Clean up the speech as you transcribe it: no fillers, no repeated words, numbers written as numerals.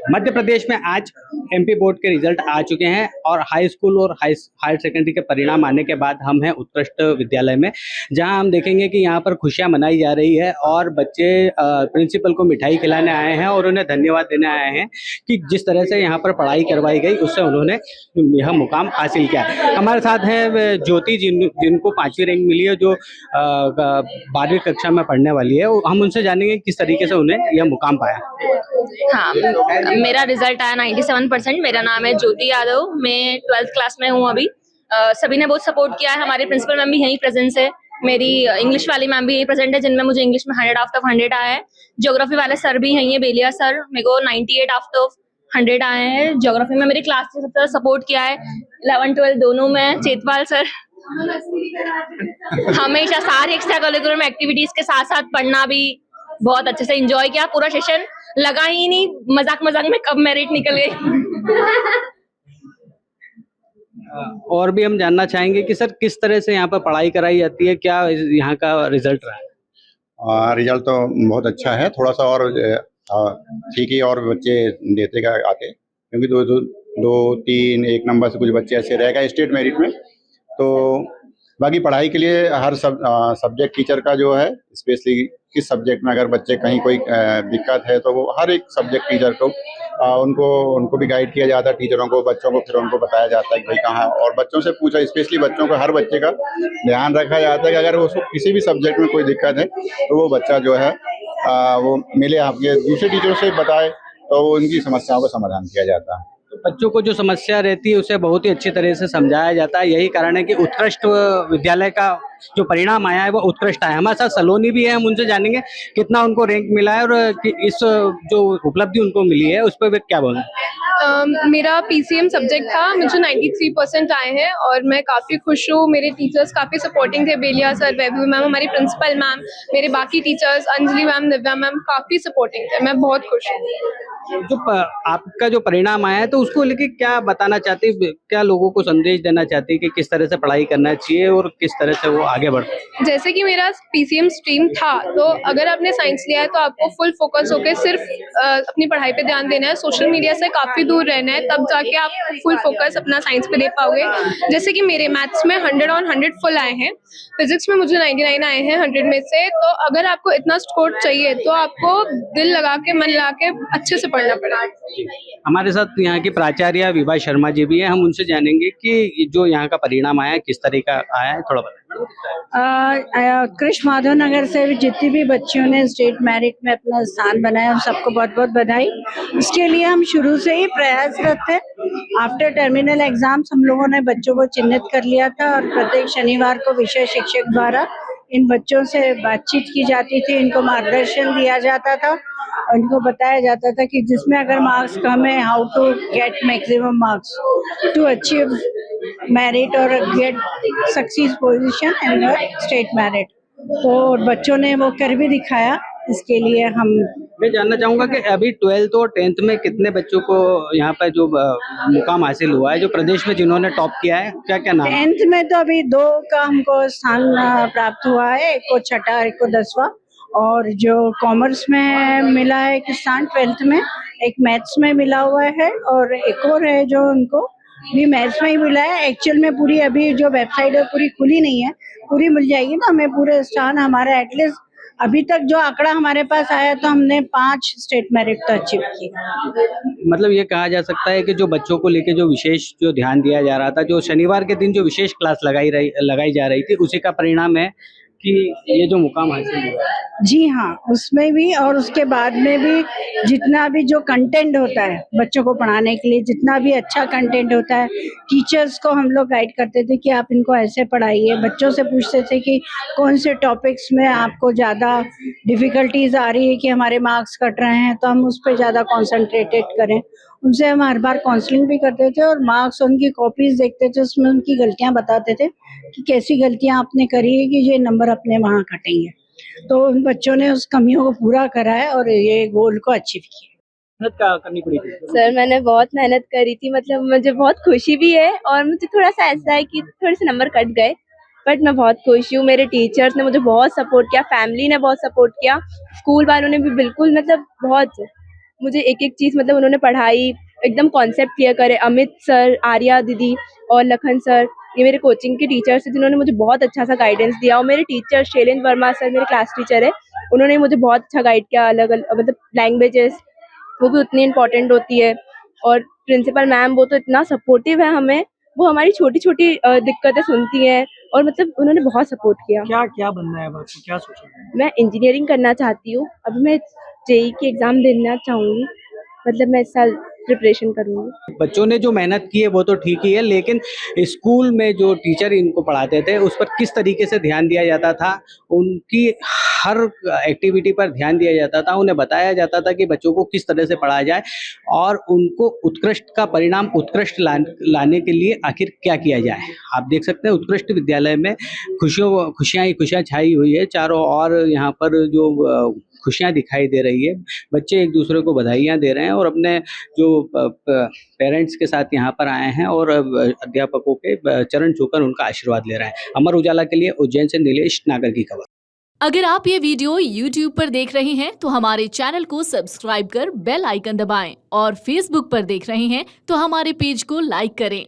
मध्य प्रदेश में आज MP board के रिजल्ट आ चुके हैं और हाई स्कूल और हायर सेकेंडरी के परिणाम आने के बाद हम हैं उत्कृष्ट विद्यालय में, जहां हम देखेंगे कि यहां पर खुशियां मनाई जा रही है और बच्चे प्रिंसिपल को मिठाई खिलाने आए हैं और उन्हें धन्यवाद देने आए हैं कि जिस तरह से यहां पर पढ़ाई करवाई गई उससे उन्होंने यह मुकाम हासिल किया। हमारे साथ है ज्योति जिनको 5वीं रैंक मिली है, जो 12वीं कक्षा में पढ़ने वाली है। हम उनसे जानेंगे किस तरीके से उन्हें यह मुकाम पाया। हाँ, मेरा रिजल्ट आया 97%। मेरा नाम है ज्योति यादव, मैं 12th क्लास में हूँ अभी। सभी ने बहुत सपोर्ट किया है, हमारे प्रिंसिपल मैम भी यहीं प्रेजेंस है, मेरी इंग्लिश वाली मैम भी यहीं प्रेजेंट है जिनमें मुझे इंग्लिश में 100 आउट ऑफ 100 आया है। ज्योग्राफी वाले सर भी यहीं है, बेलिया सर, मेरे को 98 आउट ऑफ 100 आए हैं। ज्योग्राफी में मेरी क्लास ने सबसे ज्यादा सपोर्ट किया है, 11-12 दोनों में। चेतपाल सर हमेशा सारे एक्स्ट्रा करिकुलर एक्टिविटीज के साथ साथ पढ़ना भी बहुत अच्छे से एंजॉय किया। पूरा सेशन लगा ही नहीं, मजाक मजाक में कब मेरिट निकल गई। और भी हम जानना चाहेंगे कि सर किस तरह से यहाँ पर पढ़ाई कराई जाती है, क्या यहाँ का रिजल्ट रहा है? रिजल्ट तो बहुत अच्छा है, थोड़ा सा और ठीक ही और बच्चे देते का आते, क्योंकि दो तीन एक नंबर से कुछ बच्चे ऐसे रह गए स्टेट मेरिट में। तो बाकी पढ़ाई के लिए हर सब्जेक्ट टीचर का जो है, स्पेशली किस सब्जेक्ट में अगर बच्चे कहीं कोई दिक्कत है तो वो हर एक सब्जेक्ट टीचर को उनको भी गाइड किया जाता है, टीचरों को, बच्चों को, फिर उनको बताया जाता है कि भाई कहाँ, और बच्चों से पूछा, स्पेशली बच्चों को, हर बच्चे का ध्यान रखा जाता है कि अगर उसको किसी भी सब्जेक्ट में कोई दिक्कत है तो वो बच्चा जो है वो मिले, आपके दूसरे टीचरों से बताए तो उनकी समस्याओं का समाधान किया जाता है। बच्चों को जो समस्या रहती है उसे बहुत ही अच्छी तरह से समझाया जाता है। यही कारण है कि उत्कृष्ट विद्यालय का जो परिणाम आया है वो उत्कृष्ट आया। हमारे साथ सलोनी भी है, हम उनसे जानेंगे कितना उनको रैंक मिला है और इस जो उपलब्धि उनको मिली है उस पर वे क्या बोलें। मेरा पीसीएम सब्जेक्ट था, मुझे 93% आए हैं और मैं काफ़ी खुश हूँ। मेरे टीचर्स काफ़ी सपोर्टिंग थे, बेलिया सर, वैभवी मैम, हमारी प्रिंसिपल मैम, मेरे बाकी teachers, Anjali ma'am, Divya ma'am, काफ़ी सपोर्टिंग थे। मैं बहुत खुश हूँ। जो आपका जो परिणाम आया है तो उसको लेके क्या बताना चाहती है, क्या लोगों को संदेश देना चाहती है कि किस तरह से पढ़ाई करना चाहिए और किस तरह से वो आगे बढ़े? जैसे कि मेरा पीसीएम स्ट्रीम था, तो अगर आपने साइंस लिया है तो आपको फुल फोकस होकर सिर्फ अपनी पढ़ाई पे ध्यान देना है, सोशल मीडिया से काफ़ी दूर रहना है, तब जाके आप फुल फोकस अपना साइंस पे दे पाओगे। जैसे कि मेरे मैथ्स में 100 on 100 फुल आए हैं, फिजिक्स में मुझे 99 आए हैं 100 में से। तो अगर आपको इतना स्कोर चाहिए तो आपको दिल लगा के, मन लगा के अच्छे से पढ़ना पड़ेगा। हमारे साथ यहाँ की प्राचार्य विभा शर्मा जी भी है, हम उनसे जानेंगे कि जो यहाँ का परिणाम आया है किस तरह का आया है, थोड़ा बताएं। कृष्ण माधव नगर से जितनी भी बच्चियों ने स्टेट मेरिट में अपना स्थान बनाया उन सबको बहुत बहुत बधाई। इसके लिए हम शुरू से ही प्रयासरत थे। आफ्टर टर्मिनल एग्जाम्स हम लोगों ने बच्चों को चिन्हित कर लिया था और प्रत्येक शनिवार को विषय शिक्षक द्वारा इन बच्चों से बातचीत की जाती थी, इनको मार्गदर्शन दिया जाता था, उनको बताया जाता था कि जिसमें अगर मार्क्स कम है, how to get maximum marks to achieve merit और get success position in state merit. तो बच्चों ने वो कर भी दिखाया। इसके लिए मैं जानना चाहूंगा कि अभी 12th और 10th में कितने बच्चों को यहाँ पर जो मुकाम हासिल हुआ है, जो प्रदेश में जिन्होंने टॉप किया है, क्या क्या नाम? 10th में तो अभी 2 का हमको स्थान प्राप्त हुआ है, एक को 6वां, एक को 10वां, और जो कॉमर्स में मिला है एक स्थान 12th में, एक मैथ्स में मिला हुआ है और एक और है जो उनको भी मैथ्स में ही मिला है। एक्चुअल में पूरी अभी जो वेबसाइट है पूरी खुली नहीं है, पूरी मिल जाएगी तो हमें पूरे स्थान हमारा एटलीस्ट अभी तक जो आंकड़ा हमारे पास आया तो हमने 5 स्टेट मेरिट तो अचीव किए। मतलब ये कहा जा सकता है कि जो बच्चों को लेके जो विशेष जो ध्यान दिया जा रहा था, जो शनिवार के दिन जो विशेष क्लास लगाई जा रही थी, उसी का परिणाम है कि ये जो मुकाम हासिल हुआ। जी हाँ, उसमें भी और उसके बाद में भी जितना भी जो कंटेंट होता है बच्चों को पढ़ाने के लिए, जितना भी अच्छा कंटेंट होता है, टीचर्स को हम लोग गाइड करते थे कि आप इनको ऐसे पढ़ाइए। बच्चों से पूछते थे कि कौन से टॉपिक्स में आपको ज़्यादा डिफ़िकल्टीज आ रही है कि हमारे मार्क्स कट रहे हैं, तो हम उस पर ज़्यादा कॉन्सेंट्रेटेड करें। उनसे हम हर बार काउंसलिंग भी करते थे और मार्क्स, उनकी कॉपीज देखते थे, उसमें उनकी गलतियां बताते थे कि कैसी गलतियां आपने करी है कि ये नंबर अपने वहाँ कटेंगे। तो उन बच्चों ने उस कमियों को पूरा करा है और ये गोल को अचीव किया। मेहनत करनी पड़ी थी सर, मैंने बहुत मेहनत करी थी, मतलब मुझे बहुत खुशी भी है और मुझे थोड़ा सा ऐसा है कि थोड़े से नंबर कट गए, बट मैं बहुत खुश हूँ। मेरे टीचर्स ने मुझे बहुत सपोर्ट किया, फैमिली ने बहुत सपोर्ट किया, स्कूल वालों ने भी बिल्कुल, मतलब बहुत मुझे एक एक चीज़ मतलब उन्होंने पढ़ाई एकदम कॉन्सेप्ट क्लियर करे। अमित सर, आर्या दीदी और लखन सर, ये मेरे कोचिंग के टीचर्स हैं जिन्होंने मुझे बहुत अच्छा सा गाइडेंस दिया। और मेरे टीचर शैलेंद्र वर्मा सर मेरे क्लास टीचर है, उन्होंने मुझे बहुत अच्छा गाइड किया। अलग अलग मतलब लैंग्वेजेस वो भी उतनी इम्पोर्टेंट होती है। और प्रिंसिपल मैम वो तो इतना सपोर्टिव है हमें, वो हमारी छोटी छोटी दिक्कतें सुनती हैं और मतलब उन्होंने बहुत सपोर्ट किया। क्या क्या बनना है अब आपको, क्या सोचा है? मैं इंजीनियरिंग करना चाहती हूँ। अभी मैं जेई की एग्ज़ाम देना चाहूँगी, मतलब मैं इस साल प्रिपरेशन करूँगी। बच्चों ने जो मेहनत की है वो तो ठीक ही है, लेकिन स्कूल में जो टीचर इनको पढ़ाते थे उस पर किस तरीके से ध्यान दिया जाता था, उनकी हर एक्टिविटी पर ध्यान दिया जाता था, उन्हें बताया जाता था कि बच्चों को किस तरह से पढ़ाया जाए और उनको उत्कृष्ट का परिणाम उत्कृष्ट लाने के लिए आखिर क्या किया जाए। आप देख सकते हैं उत्कृष्ट विद्यालय में खुशियाँ ही खुशियाँ छाई हुई है चारों ओर। यहाँ पर जो खुशियाँ दिखाई दे रही है, बच्चे एक दूसरे को बधाइयाँ दे रहे हैं और अपने जो पेरेंट्स के साथ यहाँ पर आए हैं और अध्यापकों के चरण छूकर उनका आशीर्वाद ले रहे हैं। अमर उजाला के लिए उज्जैन से नीलेश नागर की खबर। अगर आप ये वीडियो YouTube पर देख रहे हैं तो हमारे चैनल को सब्सक्राइब कर बेल आइकन दबाएं और Facebook पर देख रहे हैं तो हमारे पेज को लाइक करें।